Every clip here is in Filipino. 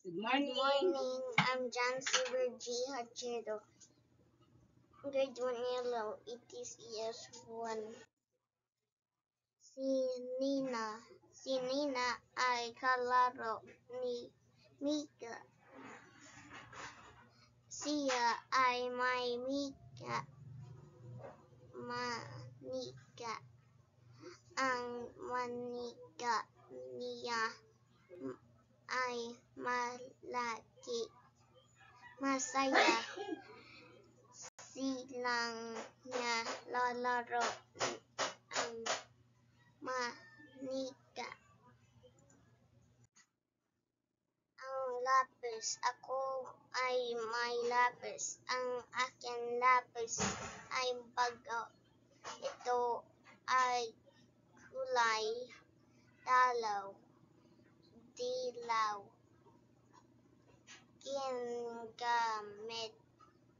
Good Good morning. morning. I'm John Silver G. Hachero. Grade 1 yellow. It is years 1. Si Nina. Si Nina ay kalaro ni Mika. Siya ay may manika. Ang manika niya ay malaki. Masaya silang niya lalaro ang manika. Ang lapis. Ako ay may lapis. Ang aking lapis ay bago. Ito ay kulay dilaw. Ginamit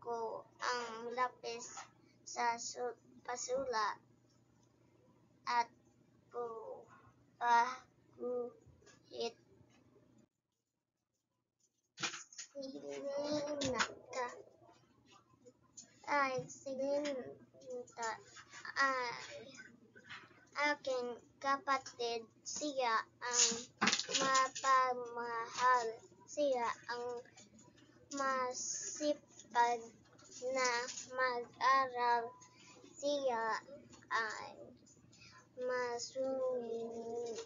ko ang lapis sa pasulat at pagguhit. Sininita ay aking kapatid. Siya ang mapamahal. Siya ang masipag na mag-aral. Siya ay masungin.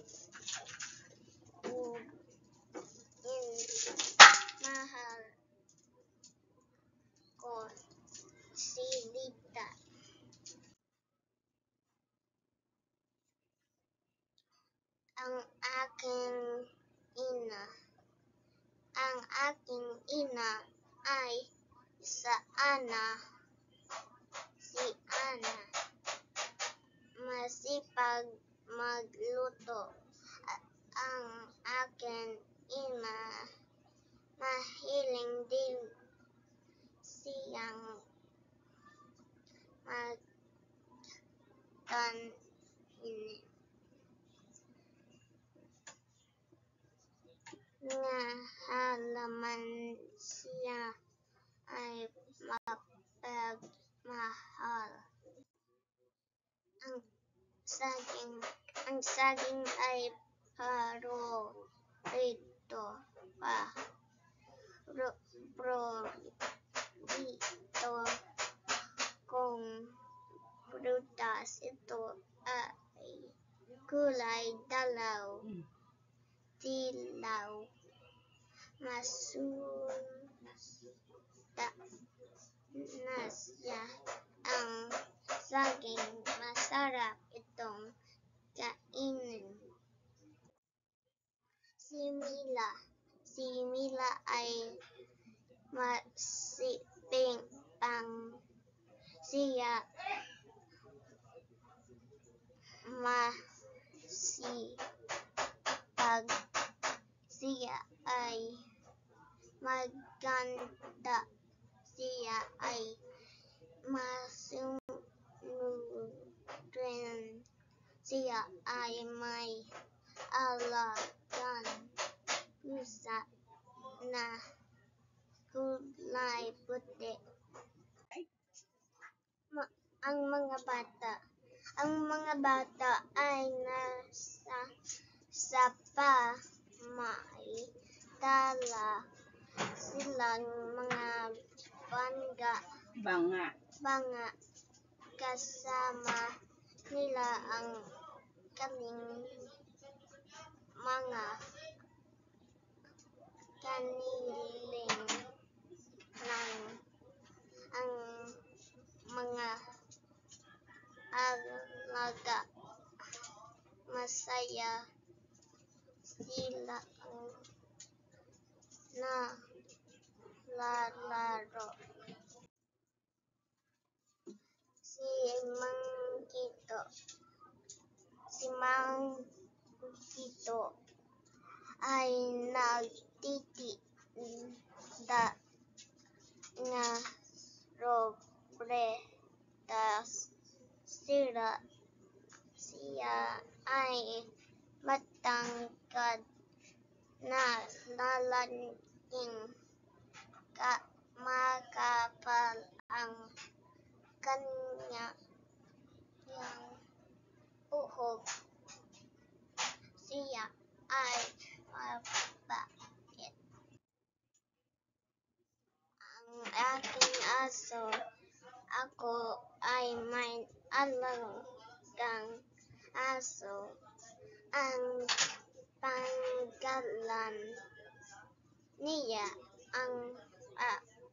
Mahal ko si Lita. Ang aking ina. Ang aking ina ay si Ana. Masipag magluto. Ang aking ina mahiling din siyang magtanim nga halaman. Siya ay mapagmahal. Ang saging ay paborito kong prutas. Ito ay kulay dilaw. Masustansya ang saging. Masarap itong kainin. Si Mila ay masipag. Siya masipag. Siya ay maganda. Siya ay masunurin. Siya ay may alagang pusa na kulay puti. Ang mga bata ay nasa sapa. May dala silang mga banga. Kasama nila ang kanilang mga alaga. Masaya silang nalalaro. Si Mangkito ay nagtitinda nga robredas. Siya ay matangkad na nalanging makapal ang kanyang uhog. Siya ay mabait. Ang aking aso, ako ay may alagang aso. Ang pangalan niya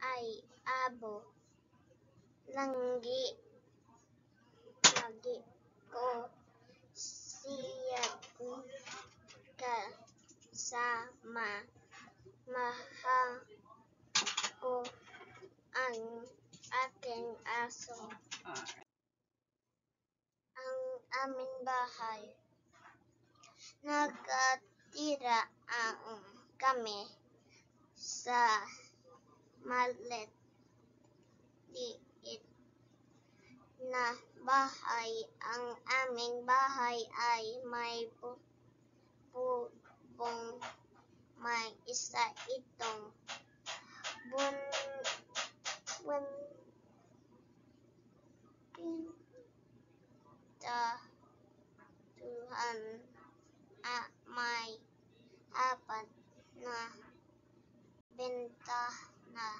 ay Abo. Lagi ko siya kasama. Mahal ko ang aking aso. Ang aming bahay, nakatira kami sa maliit na bahay. Ang aming bahay ay may bubong. May isa itong pintuan may apat na bintana.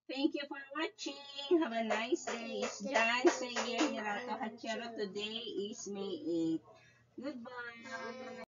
Thank you for watching. Have a nice day. It's John Sayer Hirato Hachero. Today is May 8. Goodbye.